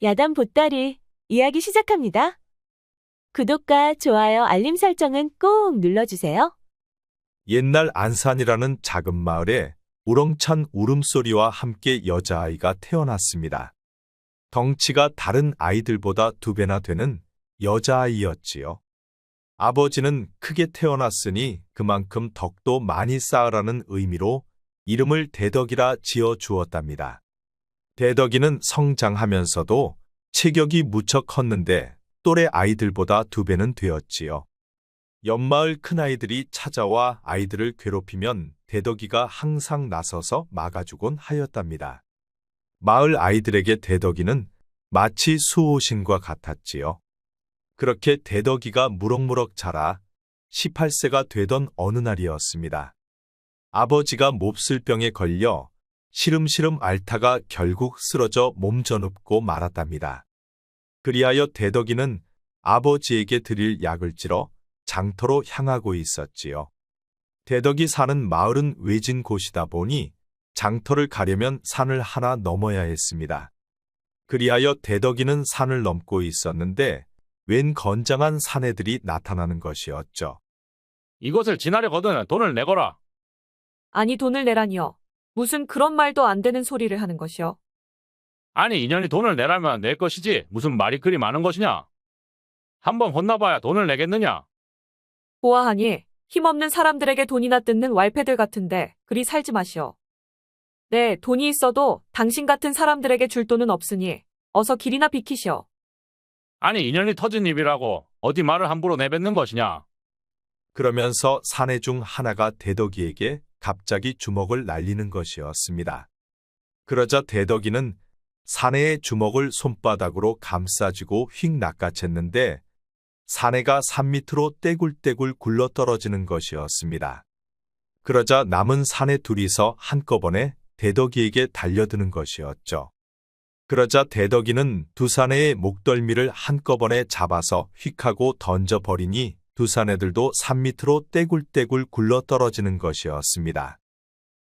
야단 보따리 이야기 시작합니다. 구독과 좋아요, 알림 설정은 꼭 눌러주세요. 옛날 안산이라는 작은 마을에 우렁찬 울음소리와 함께 여자아이가 태어났습니다. 덩치가 다른 아이들보다 2배나 되는 여자아이였지요. 아버지는 크게 태어났으니 그만큼 덕도 많이 쌓으라는 의미로 이름을 대덕이라 지어 주었답니다. 대덕이는 성장하면서도 체격이 무척 컸는데 또래 아이들보다 2배는 되었지요. 옆마을 큰아이들이 찾아와 아이들을 괴롭히면 대덕이가 항상 나서서 막아주곤 하였답니다. 마을 아이들에게 대덕이는 마치 수호신과 같았지요. 그렇게 대덕이가 무럭무럭 자라 18세가 되던 어느 날이었습니다. 아버지가 몹쓸병에 걸려 시름시름 앓다가 결국 쓰러져 몸져눕고 말았답니다. 그리하여 대덕이는 아버지에게 드릴 약을 찌러 장터로 향하고 있었지요. 대덕이 사는 마을은 외진 곳이다 보니 장터를 가려면 산을 하나 넘어야 했습니다. 그리하여 대덕이는 산을 넘고 있었는데 웬 건장한 사내들이 나타나는 것이었죠. 이곳을 지나려거든 돈을 내거라. 아니 돈을 내라니요. 무슨 그런 말도 안 되는 소리를 하는 것이요. 아니 인연이 돈을 내라면 낼 것이지 무슨 말이 그리 많은 것이냐. 한번 혼나봐야 돈을 내겠느냐. 보아하니 힘없는 사람들에게 돈이나 뜯는 왈패들 같은데 그리 살지 마시오. 네, 돈이 있어도 당신 같은 사람들에게 줄 돈은 없으니 어서 길이나 비키시오. 아니 인연이 터진 입이라고 어디 말을 함부로 내뱉는 것이냐. 그러면서 사내 중 하나가 대덕이에게 갑자기 주먹을 날리는 것이었습니다. 그러자 대덕이는 사내의 주먹을 손바닥으로 감싸쥐고 휙 낚아챘는데 사내가 산 밑으로 떼굴떼굴 굴러떨어지는 것이었습니다. 그러자 남은 사내 둘이서 한꺼번에 대덕이에게 달려드는 것이었죠. 그러자 대덕이는 두 사내의 목덜미를 한꺼번에 잡아서 휙하고 던져버리니 두 사내들도 산 밑으로 떼굴떼굴 굴러떨어지는 것이었습니다.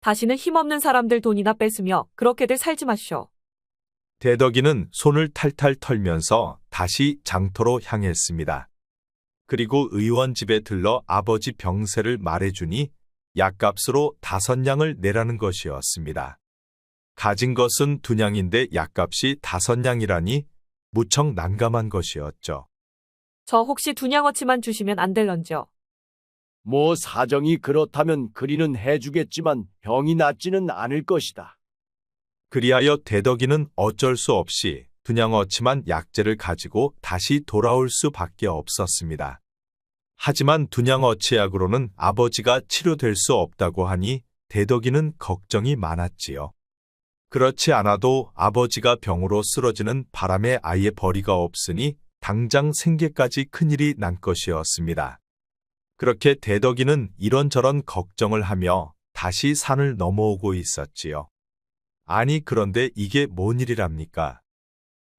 다시는 힘없는 사람들 돈이나 뺏으며 그렇게들 살지 마시오. 대덕이는 손을 탈탈 털면서 다시 장터로 향했습니다. 그리고 의원 집에 들러 아버지 병세를 말해주니 약값으로 5냥을 내라는 것이었습니다. 가진 것은 2냥인데 약값이 5냥이라니 무척 난감한 것이었죠. 저 혹시 2냥어치만 주시면 안 될런지요. 뭐 사정이 그렇다면 그리는 해주겠지만 병이 낫지는 않을 것이다. 그리하여 대덕이는 어쩔 수 없이 2냥어치만 약재를 가지고 다시 돌아올 수밖에 없었습니다. 하지만 2냥어치 약으로는 아버지가 치료될 수 없다고 하니 대덕이는 걱정이 많았지요. 그렇지 않아도 아버지가 병으로 쓰러지는 바람에 아예 벌이가 없으니 당장 생계까지 큰일이 난 것이었습니다. 그렇게 대덕이는 이런저런 걱정을 하며 다시 산을 넘어오고 있었지요. 아니 그런데 이게 뭔 일이랍니까?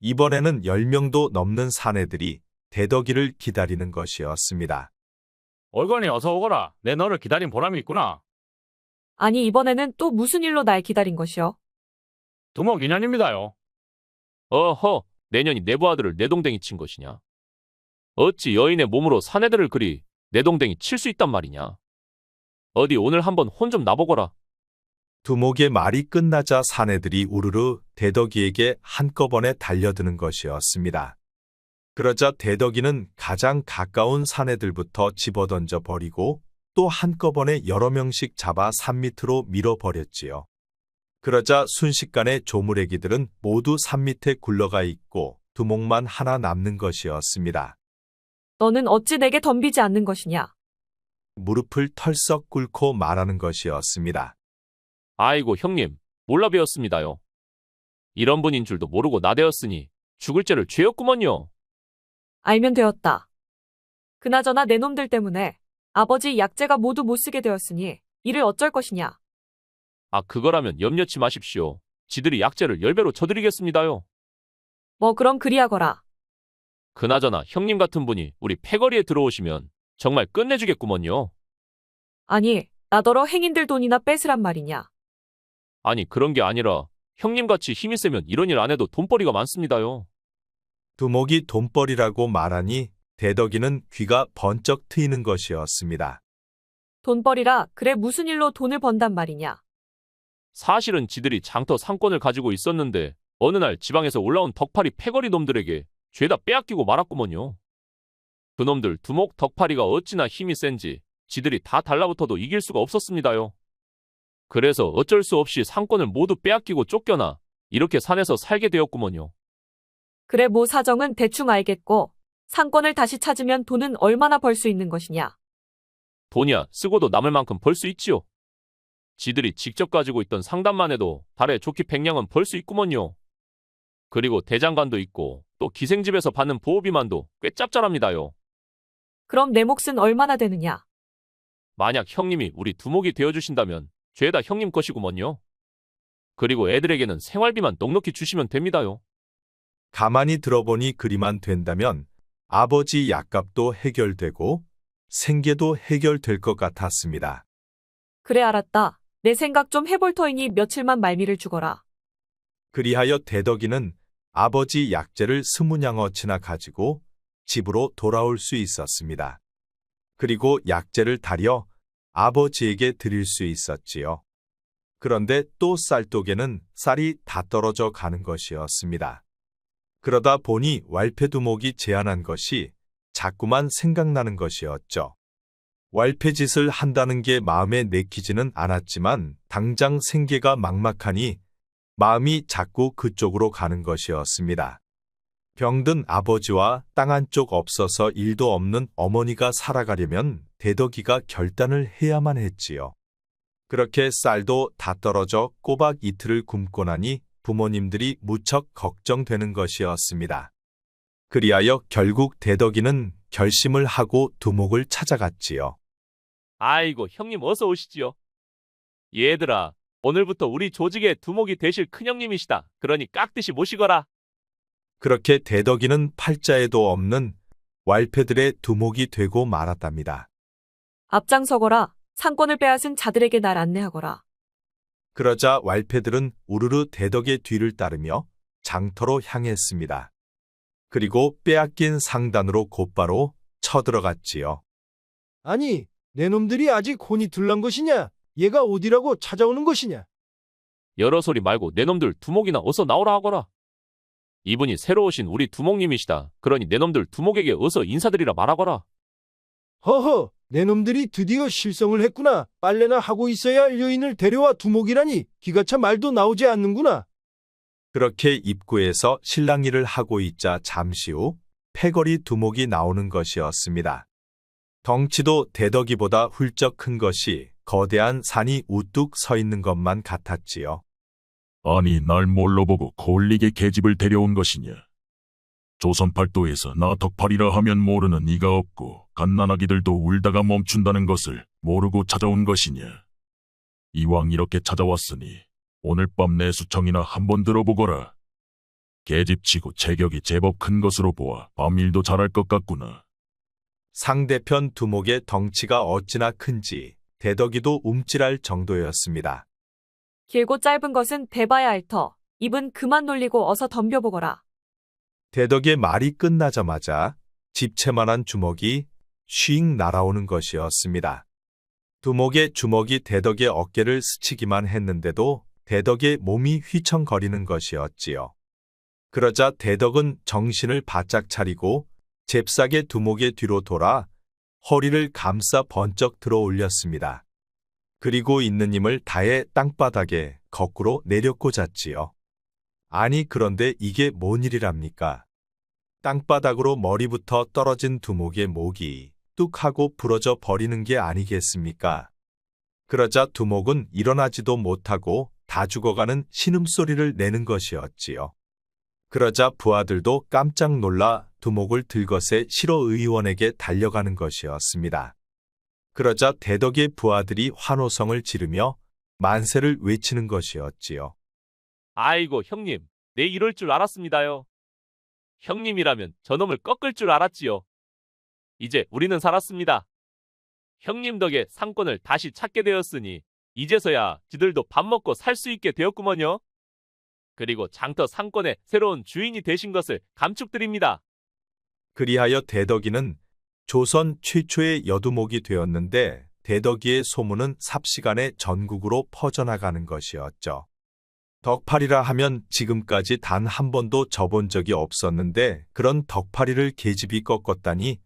이번에는 10명도 넘는 사내들이 대덕이를 기다리는 것이었습니다. 올건이 어서 오거라. 내 너를 기다린 보람이 있구나. 아니 이번에는 또 무슨 일로 날 기다린 것이요. 두목 인연입니다요. 어허, 내년이 내부아들을 내동댕이 친 것이냐? 어찌 여인의 몸으로 사내들을 그리 내동댕이 칠 수 있단 말이냐? 어디 오늘 한번 혼 좀 나보거라. 두목의 말이 끝나자 사내들이 우르르 대덕이에게 한꺼번에 달려드는 것이었습니다. 그러자 대덕이는 가장 가까운 사내들부터 집어던져 버리고 또 한꺼번에 여러 명씩 잡아 산 밑으로 밀어버렸지요. 그러자 순식간에 조물애기들은 모두 산 밑에 굴러가 있고 두목만 하나 남는 것이었습니다. 너는 어찌 내게 덤비지 않는 것이냐. 무릎을 털썩 꿇고 말하는 것이었습니다. 아이고 형님, 몰라 배웠습니다요. 이런 분인 줄도 모르고 나대었으니 죽을 죄를 죄였구먼요. 알면 되었다. 그나저나 내 놈들 때문에 아버지 약재가 모두 못 쓰게 되었으니 이를 어쩔 것이냐. 아 그거라면 염려치 마십시오. 지들이 약재를 10배로 쳐드리겠습니다요. 뭐 그럼 그리하거라. 그나저나 형님 같은 분이 우리 패거리에 들어오시면 정말 끝내주겠구먼요. 아니 나더러 행인들 돈이나 뺏으란 말이냐. 아니 그런 게 아니라 형님같이 힘이 세면 이런 일 안 해도 돈벌이가 많습니다요. 두목이 돈벌이라고 말하니 대덕이는 귀가 번쩍 트이는 것이었습니다. 돈벌이라 그래 무슨 일로 돈을 번단 말이냐. 사실은 지들이 장터 상권을 가지고 있었는데 어느 날 지방에서 올라온 덕파리 패거리 놈들에게 죄다 빼앗기고 말았구먼요. 그놈들 두목 덕파리가 어찌나 힘이 센지 지들이 다 달라붙어도 이길 수가 없었습니다요. 그래서 어쩔 수 없이 상권을 모두 빼앗기고 쫓겨나 이렇게 산에서 살게 되었구먼요. 그래 뭐 사정은 대충 알겠고 상권을 다시 찾으면 돈은 얼마나 벌 수 있는 것이냐. 돈이야 쓰고도 남을 만큼 벌 수 있지요. 지들이 직접 가지고 있던 상단만 해도 달에 좋기 100냥은 벌 수 있구먼요. 그리고 대장간도 있고 또 기생집에서 받는 보호비만도 꽤 짭짤합니다요. 그럼 내 몫은 얼마나 되느냐. 만약 형님이 우리 두목이 되어주신다면 죄다 형님 것이구먼요. 그리고 애들에게는 생활비만 넉넉히 주시면 됩니다요. 가만히 들어보니 그리만 된다면 아버지 약값도 해결되고 생계도 해결될 것 같았습니다. 그래 알았다. 내 생각 좀 해볼 터이니 며칠만 말미를 주거라. 그리하여 대덕이는 아버지 약재를 20냥어치나 가지고 집으로 돌아올 수 있었습니다. 그리고 약재를 다려 아버지에게 드릴 수 있었지요. 그런데 또 쌀독에는 쌀이 다 떨어져 가는 것이었습니다. 그러다 보니 왈패두목이 제안한 것이 자꾸만 생각나는 것이었죠. 왈패짓을 한다는 게 마음에 내키지는 않았지만 당장 생계가 막막하니 마음이 자꾸 그쪽으로 가는 것이었습니다. 병든 아버지와 땅 한 쪽 없어서 일도 없는 어머니가 살아가려면 대덕이가 결단을 해야만 했지요. 그렇게 쌀도 다 떨어져 꼬박 이틀을 굶고 나니 부모님들이 무척 걱정되는 것이었습니다. 그리하여 결국 대덕이는 결심을 하고 두목을 찾아갔지요. 아이고 형님 어서 오시지요. 얘들아 오늘부터 우리 조직의 두목이 되실 큰형님이시다. 그러니 깍듯이 모시거라. 그렇게 대덕이는 팔자에도 없는 왈패들의 두목이 되고 말았답니다. 앞장서거라. 상권을 빼앗은 자들에게 날 안내하거라. 그러자 왈패들은 우르르 대덕의 뒤를 따르며 장터로 향했습니다. 그리고 빼앗긴 상단으로 곧바로 쳐들어갔지요. 아니, 내 놈들이 아직 혼이 들란 것이냐? 얘가 어디라고 찾아오는 것이냐? 여러 소리 말고 내 놈들 두목이나 어서 나오라 하거라. 이분이 새로 오신 우리 두목님이시다. 그러니 내 놈들 두목에게 어서 인사드리라 말하거라. 허허, 내 놈들이 드디어 실성을 했구나. 빨래나 하고 있어야 할 여인을 데려와 두목이라니 기가 차 말도 나오지 않는구나. 그렇게 입구에서 실랑 일을 하고 있자 잠시 후 패거리 두목이 나오는 것이었습니다. 덩치도 대덕이보다 훌쩍 큰 것이 거대한 산이 우뚝 서 있는 것만 같았지요. 아니 날 뭘로 보고 콜리게 계집을 데려온 것이냐. 조선팔도에서 나 덕팔이라 하면 모르는 이가 없고 갓난아기들도 울다가 멈춘다는 것을 모르고 찾아온 것이냐. 이왕 이렇게 찾아왔으니 오늘 밤 내 수청이나 한번 들어보거라. 계집치고 체격이 제법 큰 것으로 보아 밤일도 잘할 것 같구나. 상대편 두목의 덩치가 어찌나 큰지 대덕이도 움찔할 정도였습니다. 길고 짧은 것은 대봐야 알터. 입은 그만 놀리고 어서 덤벼보거라. 대덕의 말이 끝나자마자 집채만한 주먹이 쉥 날아오는 것이었습니다. 두목의 주먹이 대덕의 어깨를 스치기만 했는데도 대덕의 몸이 휘청거리는 것이었지요. 그러자 대덕은 정신을 바짝 차리고 잽싸게 두목의 뒤로 돌아 허리를 감싸 번쩍 들어 올렸습니다. 그리고 있는 힘을 다해 땅바닥에 거꾸로 내려꽂았지요. 아니 그런데 이게 뭔 일이랍니까? 땅바닥으로 머리부터 떨어진 두목의 목이 뚝 하고 부러져 버리는 게 아니겠습니까? 그러자 두목은 일어나지도 못하고 다 죽어가는 신음소리를 내는 것이었지요. 그러자 부하들도 깜짝 놀라 두목을 들것에 실어의원에게 달려가는 것이었습니다. 그러자 대덕의 부하들이 환호성을 지르며 만세를 외치는 것이었지요. 아이고 형님 내 이럴 줄 알았습니다요. 형님이라면 저놈을 꺾을 줄 알았지요. 이제 우리는 살았습니다. 형님 덕에 상권을 다시 찾게 되었으니 이제서야 지들도 밥 먹고 살 수 있게 되었구먼요. 그리고 장터 상권의 새로운 주인이 되신 것을 감축드립니다. 그리하여 대덕이는 조선 최초의 여두목이 되었는데 대덕이의 소문은 삽시간에 전국으로 퍼져나가는 것이었죠. 덕파리라 하면 지금까지 단 한 번도 져본 적이 없었는데 그런 덕파리를 계집이 꺾었다니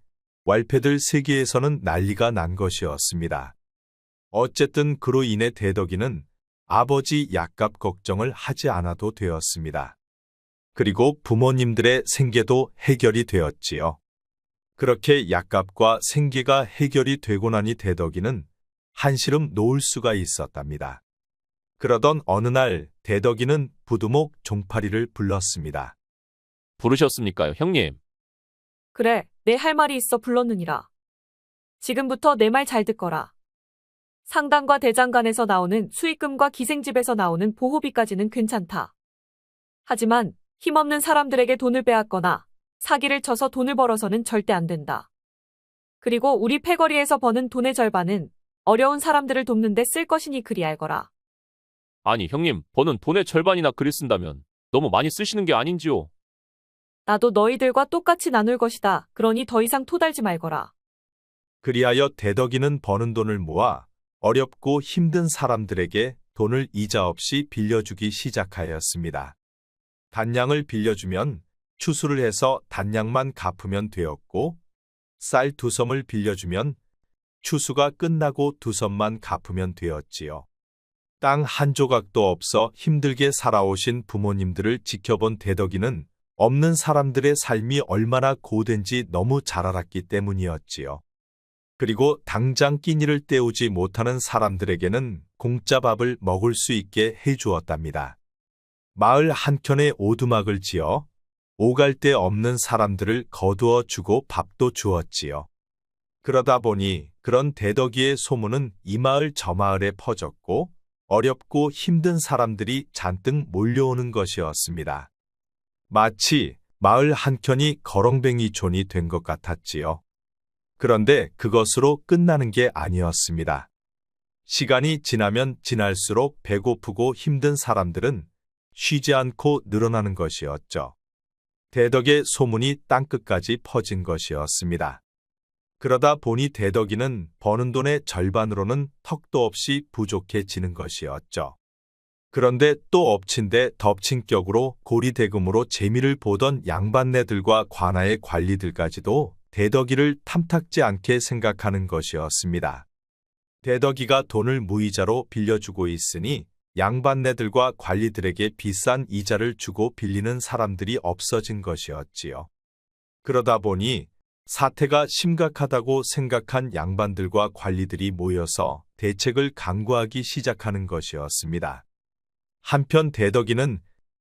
왈패들 세계에서는 난리가 난 것이었습니다. 어쨌든 그로 인해 대덕이는 아버지 약값 걱정을 하지 않아도 되었습니다. 그리고 부모님들의 생계도 해결이 되었지요. 그렇게 약값과 생계가 해결이 되고 나니 대덕이는 한시름 놓을 수가 있었답니다. 그러던 어느 날 대덕이는 부두목 종파리를 불렀습니다. 부르셨습니까요, 형님? 그래, 내 할 말이 있어 불렀느니라. 지금부터 내 말 잘 듣거라. 상당과 대장간에서 나오는 수익금과 기생집에서 나오는 보호비까지는 괜찮다. 하지만 힘없는 사람들에게 돈을 빼앗거나 사기를 쳐서 돈을 벌어서는 절대 안 된다. 그리고 우리 패거리에서 버는 돈의 절반은 어려운 사람들을 돕는 데 쓸 것이니 그리 알거라. 아니, 형님, 버는 돈의 절반이나 그리 쓴다면 너무 많이 쓰시는 게 아닌지요? 나도 너희들과 똑같이 나눌 것이다. 그러니 더 이상 토달지 말거라. 그리하여 대덕이는 버는 돈을 모아 어렵고 힘든 사람들에게 돈을 이자 없이 빌려주기 시작하였습니다. 단량을 빌려주면 추수를 해서 단량만 갚으면 되었고 쌀 2섬을 빌려주면 추수가 끝나고 2섬만 갚으면 되었지요. 땅 한 조각도 없어 힘들게 살아오신 부모님들을 지켜본 대덕이는 없는 사람들의 삶이 얼마나 고된지 너무 잘 알았기 때문이었지요. 그리고 당장 끼니를 때우지 못하는 사람들에게는 공짜 밥을 먹을 수 있게 해주었답니다. 마을 한켠에 오두막을 지어 오갈 데 없는 사람들을 거두어 주고 밥도 주었지요. 그러다 보니 그런 대덕이의 소문은 이 마을 저 마을에 퍼졌고 어렵고 힘든 사람들이 잔뜩 몰려오는 것이었습니다. 마치 마을 한켠이 거렁뱅이촌이 된 것 같았지요. 그런데 그것으로 끝나는 게 아니었습니다. 시간이 지나면 지날수록 배고프고 힘든 사람들은 쉬지 않고 늘어나는 것이었죠. 대덕의 소문이 땅끝까지 퍼진 것이었습니다. 그러다 보니 대덕이는 버는 돈의 절반으로는 턱도 없이 부족해지는 것이었죠. 그런데 또 엎친 데 덮친 격으로 고리대금으로 재미를 보던 양반네들과 관아의 관리들까지도 대덕이를 탐탁지 않게 생각하는 것이었습니다. 대덕이가 돈을 무이자로 빌려주고 있으니 양반네들과 관리들에게 비싼 이자를 주고 빌리는 사람들이 없어진 것이었지요. 그러다 보니 사태가 심각하다고 생각한 양반들과 관리들이 모여서 대책을 강구하기 시작하는 것이었습니다. 한편 대덕이는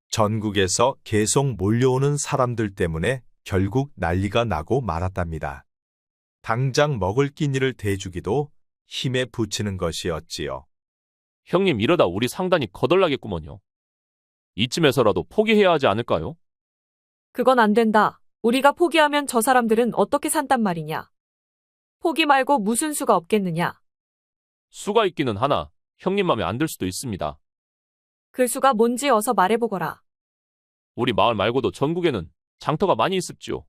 전국에서 계속 몰려오는 사람들 때문에 결국 난리가 나고 말았답니다. 당장 먹을 끼니를 대주기도 힘에 부치는 것이었지요. 형님, 이러다 우리 상단이 거덜나겠구먼요. 이쯤에서라도 포기해야 하지 않을까요? 그건 안 된다. 우리가 포기하면 저 사람들은 어떻게 산단 말이냐. 포기 말고 무슨 수가 없겠느냐. 수가 있기는 하나 형님 맘에 안 들 수도 있습니다. 그 수가 뭔지 어서 말해보거라. 우리 마을 말고도 전국에는 장터가 많이 있습지요.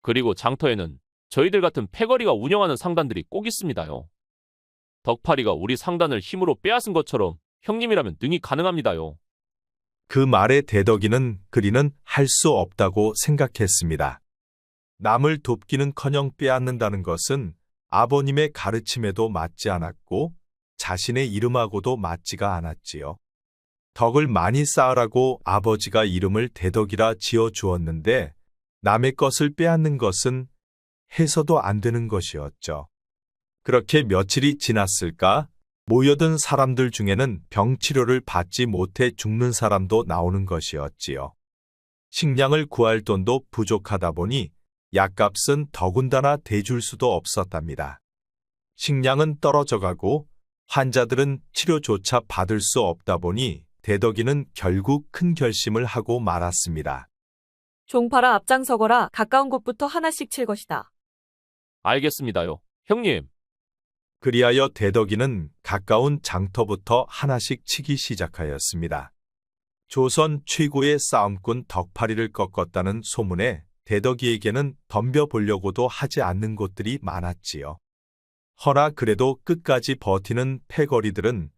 그리고 장터에는 저희들 같은 패거리가 운영하는 상단들이 꼭 있습니다요. 덕파리가 우리 상단을 힘으로 빼앗은 것처럼 형님이라면 능히 가능합니다요. 그 말에 대덕이는 그리는 할 수 없다고 생각했습니다. 남을 돕기는커녕 빼앗는다는 것은 아버님의 가르침에도 맞지 않았고 자신의 이름하고도 맞지가 않았지요. 덕을 많이 쌓으라고 아버지가 이름을 대덕이라 지어주었는데 남의 것을 빼앗는 것은 해서도 안 되는 것이었죠. 그렇게 며칠이 지났을까 모여든 사람들 중에는 병치료를 받지 못해 죽는 사람도 나오는 것이었지요. 식량을 구할 돈도 부족하다 보니 약값은 더군다나 대줄 수도 없었답니다. 식량은 떨어져가고 환자들은 치료조차 받을 수 없다 보니 대덕이는 결국 큰 결심을 하고 말았습니다. 종파라 앞장서거라. 가까운 곳부터 하나씩 칠 것이다. 알겠습니다요. 형님. 그리하여 대덕이는 가까운 장터부터 하나씩 치기 시작하였습니다. 조선 최고의 싸움꾼 덕파리를 꺾었다는 소문에 대덕이에게는 덤벼보려고도 하지 않는 곳들이 많았지요. 허나 그래도 끝까지 버티는 패거리들은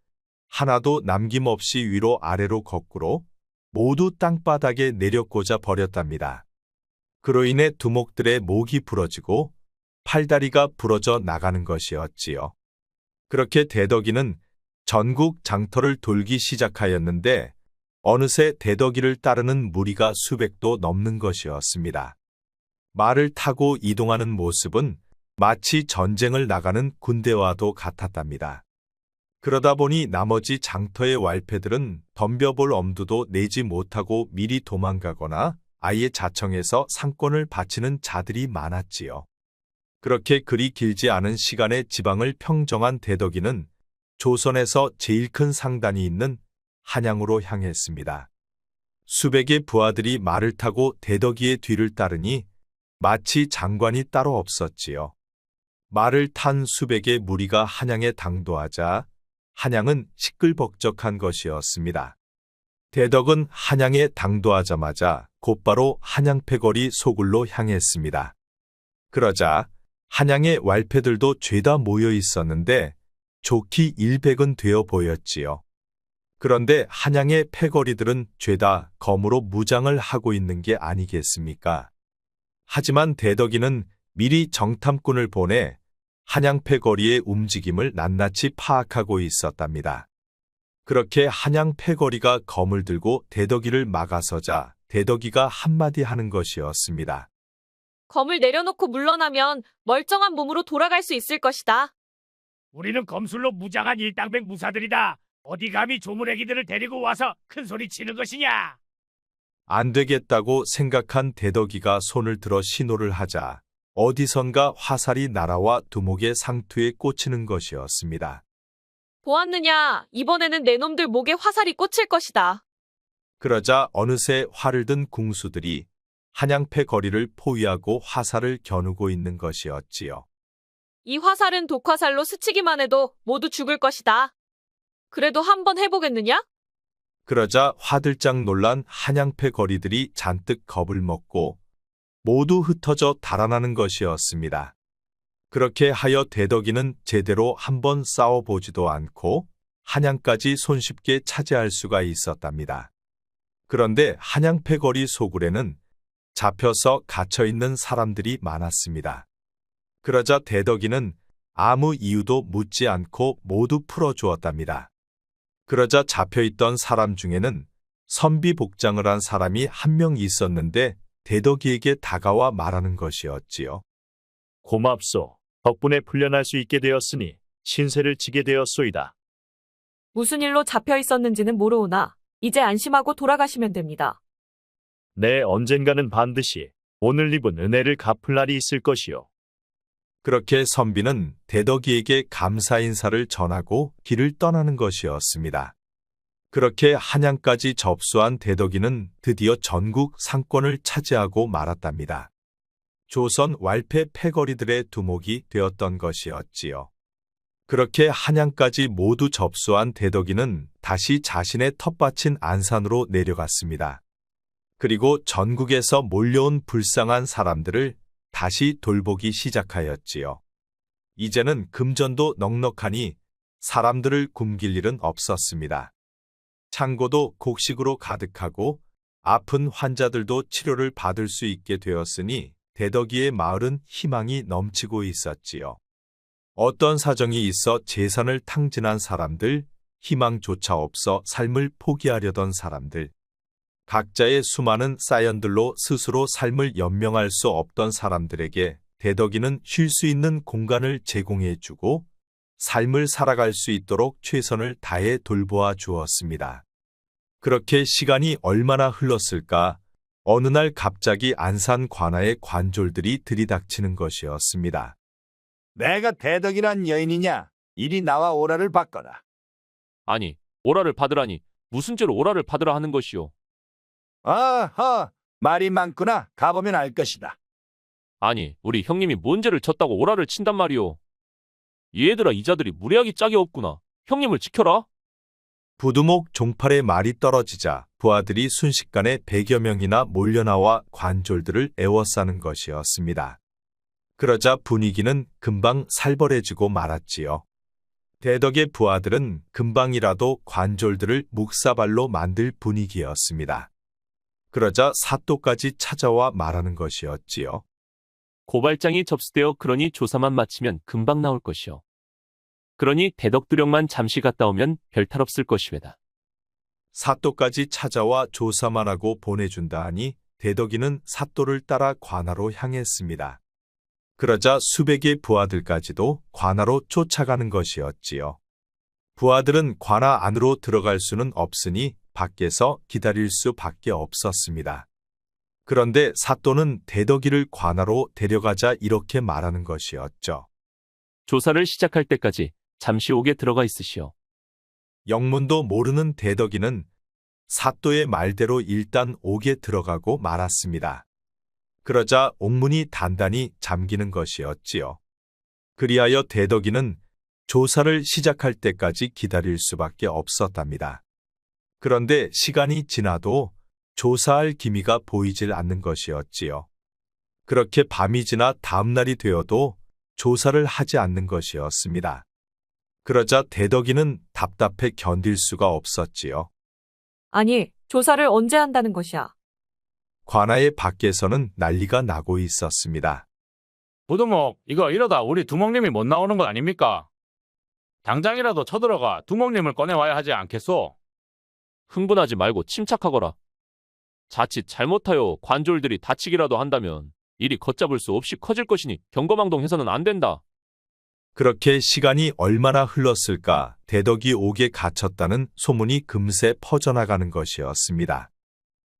하나도 남김없이 위로 아래로 거꾸로 모두 땅바닥에 내려꽂아 버렸답니다. 그로 인해 두목들의 목이 부러지고 팔다리가 부러져 나가는 것이었지요. 그렇게 대덕이는 전국 장터를 돌기 시작하였는데 어느새 대덕이를 따르는 무리가 수백도 넘는 것이었습니다. 말을 타고 이동하는 모습은 마치 전쟁을 나가는 군대와도 같았답니다. 그러다 보니 나머지 장터의 왈패들은 덤벼볼 엄두도 내지 못하고 미리 도망가거나 아예 자청해서 상권을 바치는 자들이 많았지요. 그렇게 그리 길지 않은 시간에 지방을 평정한 대덕이는 조선에서 제일 큰 상단이 있는 한양으로 향했습니다. 수백의 부하들이 말을 타고 대덕이의 뒤를 따르니 마치 장관이 따로 없었지요. 말을 탄 수백의 무리가 한양에 당도하자 한양은 시끌벅적한 것이었습니다. 대덕은 한양에 당도하자마자 곧바로 한양패거리 소굴로 향했습니다. 그러자 한양의 왈패들도 죄다 모여 있었는데 좋기 일백은 되어 보였지요. 그런데 한양의 패거리들은 죄다 검으로 무장을 하고 있는 게 아니겠습니까? 하지만 대덕이는 미리 정탐꾼을 보내 한양 패거리의 움직임을 낱낱이 파악하고 있었답니다. 그렇게 한양 패거리가 검을 들고 대덕이를 막아서자 대덕이가 한마디 하는 것이었습니다. 검을 내려놓고 물러나면 멀쩡한 몸으로 돌아갈 수 있을 것이다. 우리는 검술로 무장한 일당백 무사들이다. 어디 감히 조문애기들을 데리고 와서 큰 소리 치는 것이냐? 안 되겠다고 생각한 대덕이가 손을 들어 신호를 하자 어디선가 화살이 날아와 두목의 상투에 꽂히는 것이었습니다. 보았느냐? 이번에는 내 놈들 목에 화살이 꽂힐 것이다. 그러자 어느새 활을 든 궁수들이 한양패 거리를 포위하고 화살을 겨누고 있는 것이었지요. 이 화살은 독화살로 스치기만 해도 모두 죽을 것이다. 그래도 한번 해보겠느냐? 그러자 화들짝 놀란 한양패 거리들이 잔뜩 겁을 먹고 모두 흩어져 달아나는 것이었습니다. 그렇게 하여 대덕이는 제대로 한번 싸워보지도 않고 한양까지 손쉽게 차지할 수가 있었답니다. 그런데 한양패 거리 소굴에는 잡혀서 갇혀있는 사람들이 많았습니다. 그러자 대덕이는 아무 이유도 묻지 않고 모두 풀어주었답니다. 그러자 잡혀있던 사람 중에는 선비 복장을 한 사람이 한 명 있었는데 대덕이에게 다가와 말하는 것이었지요. 고맙소. 덕분에 풀려날 수 있게 되었으니 신세를 지게 되었소이다. 무슨 일로 잡혀 있었는지는 모르오나 이제 안심하고 돌아가시면 됩니다. 네, 언젠가는 반드시 오늘 입은 은혜를 갚을 날이 있을 것이요. 그렇게 선비는 대덕이에게 감사 인사를 전하고 길을 떠나는 것이었습니다. 그렇게 한양까지 접수한 대덕이는 드디어 전국 상권을 차지하고 말았답니다. 조선 왈패 패거리들의 두목이 되었던 것이었지요. 그렇게 한양까지 모두 접수한 대덕이는 다시 자신의 텃밭인 안산으로 내려갔습니다. 그리고 전국에서 몰려온 불쌍한 사람들을 다시 돌보기 시작하였지요. 이제는 금전도 넉넉하니 사람들을 굶길 일은 없었습니다. 창고도 곡식으로 가득하고 아픈 환자들도 치료를 받을 수 있게 되었으니 대덕이의 마을은 희망이 넘치고 있었지요. 어떤 사정이 있어 재산을 탕진한 사람들, 희망조차 없어 삶을 포기하려던 사람들, 각자의 수많은 사연들로 스스로 삶을 연명할 수 없던 사람들에게 대덕이는 쉴 수 있는 공간을 제공해주고 삶을 살아갈 수 있도록 최선을 다해 돌보아 주었습니다. 그렇게 시간이 얼마나 흘렀을까? 어느 날 갑자기 안산 관아의 관졸들이 들이닥치는 것이었습니다. 내가 대덕이란 여인이냐? 이리 나와 오라를 받거라. 아니, 오라를 받으라니 무슨 죄로 오라를 받으라 하는 것이오. 아하, 말이 많구나. 가보면 알 것이다. 아니, 우리 형님이 뭔 죄를 졌다고 오라를 친단 말이오. 얘들아, 이 자들이 무례하기 짝이 없구나. 형님을 지켜라. 부두목 종팔의 말이 떨어지자 부하들이 순식간에 100여 명이나 몰려나와 관졸들을 애워싸는 것이었습니다. 그러자 분위기는 금방 살벌해지고 말았지요. 대덕의 부하들은 금방이라도 관졸들을 묵사발로 만들 분위기였습니다. 그러자 사또까지 찾아와 말하는 것이었지요. 고발장이 접수되어 그러니 조사만 마치면 금방 나올 것이요. 그러니 대덕두령만 잠시 갔다 오면 별탈 없을 것이외다. 사또까지 찾아와 조사만 하고 보내준다 하니 대덕이는 사또를 따라 관하로 향했습니다. 그러자 수백의 부하들까지도 관하로 쫓아가는 것이었지요. 부하들은 관하 안으로 들어갈 수는 없으니 밖에서 기다릴 수밖에 없었습니다. 그런데 사또는 대덕이를 관하로 데려가자 이렇게 말하는 것이었죠. 조사를 시작할 때까지 잠시 옥에 들어가 있으시오. 영문도 모르는 대덕이는 사또의 말대로 일단 옥에 들어가고 말았습니다. 그러자 옥문이 단단히 잠기는 것이었지요. 그리하여 대덕이는 조사를 시작할 때까지 기다릴 수밖에 없었답니다. 그런데 시간이 지나도 조사할 기미가 보이질 않는 것이었지요. 그렇게 밤이 지나 다음날이 되어도 조사를 하지 않는 것이었습니다. 그러자 대덕이는 답답해 견딜 수가 없었지요. 아니, 조사를 언제 한다는 것이야? 관아의 밖에서는 난리가 나고 있었습니다. 부두목, 이거 이러다 우리 두목님이 못 나오는 것 아닙니까? 당장이라도 쳐들어가 두목님을 꺼내와야 하지 않겠소? 흥분하지 말고 침착하거라. 자칫 잘못하여 관졸들이 다치기라도 한다면 일이 걷잡을 수 없이 커질 것이니 경거망동해서는 안 된다. 그렇게 시간이 얼마나 흘렀을까 대덕이 옥에 갇혔다는 소문이 금세 퍼져나가는 것이었습니다.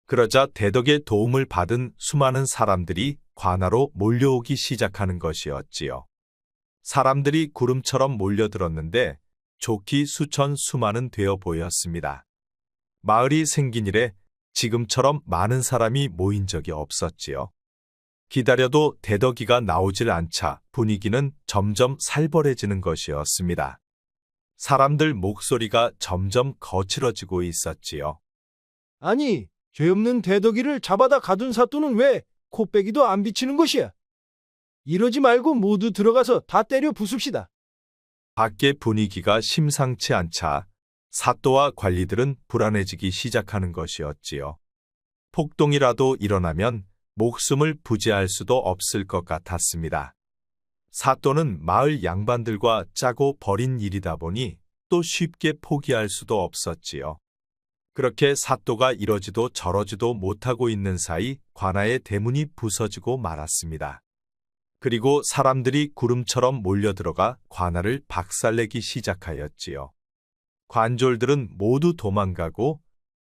그러자 대덕의 도움을 받은 수많은 사람들이 관하로 몰려오기 시작하는 것이었지요. 사람들이 구름처럼 몰려들었는데 좋기 수천 수만은 되어 보였습니다. 마을이 생긴 이래 지금처럼 많은 사람이 모인 적이 없었지요. 기다려도 대덕이가 나오질 않자 분위기는 점점 살벌해지는 것이었습니다. 사람들 목소리가 점점 거칠어지고 있었지요. 아니, 죄 없는 대덕이를 잡아다 가둔 사또는 왜 코빼기도 안 비치는 것이야? 이러지 말고 모두 들어가서 다 때려 부숩시다. 밖의 분위기가 심상치 않자 사또와 관리들은 불안해지기 시작하는 것이었지요. 폭동이라도 일어나면 목숨을 부지할 수도 없을 것 같았습니다. 사또는 마을 양반들과 짜고 벌인 일이다 보니 또 쉽게 포기할 수도 없었지요. 그렇게 사또가 이러지도 저러지도 못하고 있는 사이 관아의 대문이 부서지고 말았습니다. 그리고 사람들이 구름처럼 몰려들어가 관아를 박살내기 시작하였지요. 관졸들은 모두 도망가고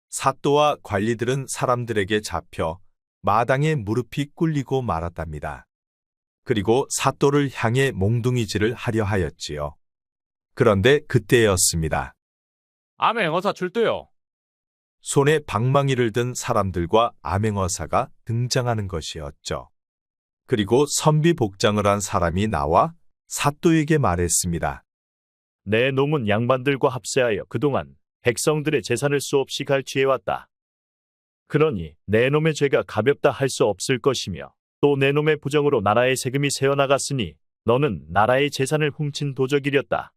사또와 관리들은 사람들에게 잡혀 마당에 무릎이 꿇리고 말았답니다. 그리고 사또를 향해 몽둥이질을 하려 하였지요. 그런데 그때였습니다. 암행어사 출두요. 손에 방망이를 든 사람들과 암행어사가 등장하는 것이었죠. 그리고 선비 복장을 한 사람이 나와 사또에게 말했습니다. 내 놈은 양반들과 합세하여 그동안 백성들의 재산을 수없이 갈취해왔다. 그러니 내 놈의 죄가 가볍다 할 수 없을 것이며 또 내 놈의 부정으로 나라의 세금이 새어나갔으니 너는 나라의 재산을 훔친 도적이렸다.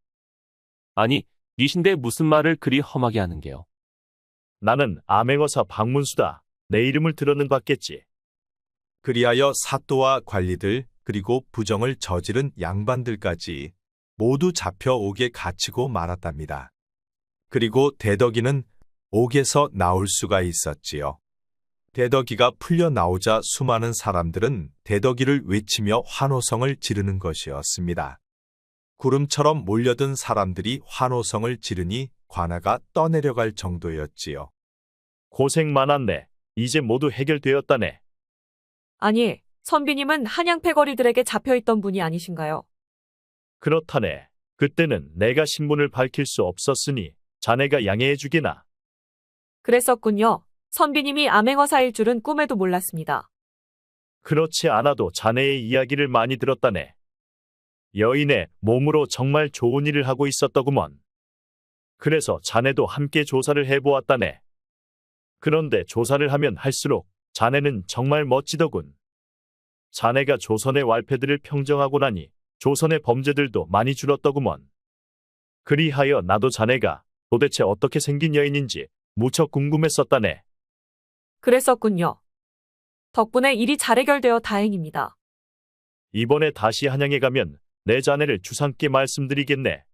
아니, 니신데 무슨 말을 그리 험하게 하는 게요. 나는 암행어사 박문수다. 내 이름을 들어는 봤겠지. 그리하여 사또와 관리들 그리고 부정을 저지른 양반들까지 모두 잡혀 옥에 갇히고 말았답니다. 그리고 대덕이는 옥에서 나올 수가 있었지요. 대덕이가 풀려 나오자 수많은 사람들은 대덕이를 외치며 환호성을 지르는 것이었습니다. 구름처럼 몰려든 사람들이 환호성을 지르니 관아가 떠내려갈 정도였지요. 고생 많았네. 이제 모두 해결되었다네. 아니, 선비님은 한양 패거리들에게 잡혀있던 분이 아니신가요? 그렇다네. 그때는 내가 신분을 밝힐 수 없었으니 자네가 양해해 주게나. 그랬었군요. 선비님이 암행어사일 줄은 꿈에도 몰랐습니다. 그렇지 않아도 자네의 이야기를 많이 들었다네. 여인의 몸으로 정말 좋은 일을 하고 있었더구먼. 그래서 자네도 함께 조사를 해보았다네. 그런데 조사를 하면 할수록 자네는 정말 멋지더군. 자네가 조선의 말패들을 평정하고 나니 조선의 범죄들도 많이 줄었더구먼. 그리하여 나도 자네가 도대체 어떻게 생긴 여인인지 무척 궁금했었다네. 그랬었군요. 덕분에 일이 잘 해결되어 다행입니다. 이번에 다시 한양에 가면 내 자네를 주상께 말씀드리겠네.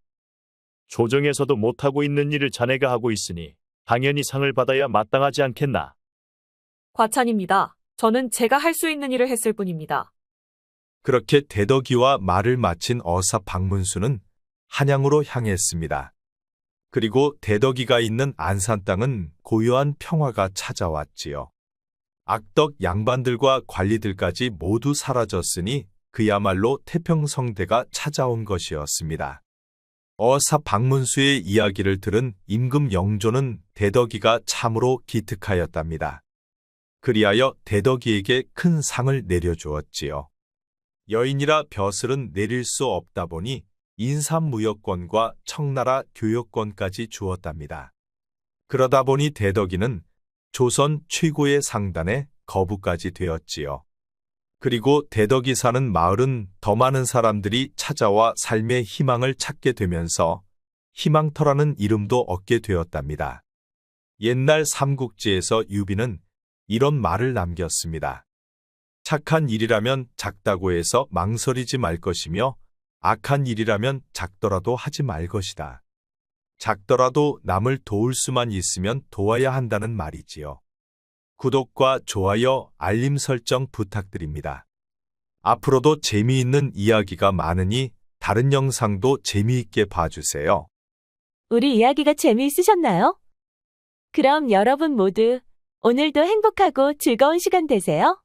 조정에서도 못하고 있는 일을 자네가 하고 있으니 당연히 상을 받아야 마땅하지 않겠나. 과찬입니다. 저는 제가 할 수 있는 일을 했을 뿐입니다. 그렇게 대덕이와 말을 마친 어사 박문수는 한양으로 향했습니다. 그리고 대덕이가 있는 안산 땅은 고요한 평화가 찾아왔지요. 악덕 양반들과 관리들까지 모두 사라졌으니 그야말로 태평성대가 찾아온 것이었습니다. 어사 박문수의 이야기를 들은 임금 영조는 대덕이가 참으로 기특하였답니다. 그리하여 대덕이에게 큰 상을 내려주었지요. 여인이라 벼슬은 내릴 수 없다 보니 인삼무역권과 청나라 교역권까지 주었답니다. 그러다 보니 대덕이는 조선 최고의 상단에 거부까지 되었지요. 그리고 대덕이 사는 마을은 더 많은 사람들이 찾아와 삶의 희망을 찾게 되면서 희망터라는 이름도 얻게 되었답니다. 옛날 삼국지에서 유비는 이런 말을 남겼습니다. 착한 일이라면 작다고 해서 망설이지 말 것이며 악한 일이라면 작더라도 하지 말 것이다. 작더라도 남을 도울 수만 있으면 도와야 한다는 말이지요. 구독과 좋아요, 알림 설정 부탁드립니다. 앞으로도 재미있는 이야기가 많으니 다른 영상도 재미있게 봐주세요. 우리 이야기가 재미있으셨나요? 그럼 여러분 모두 오늘도 행복하고 즐거운 시간 되세요.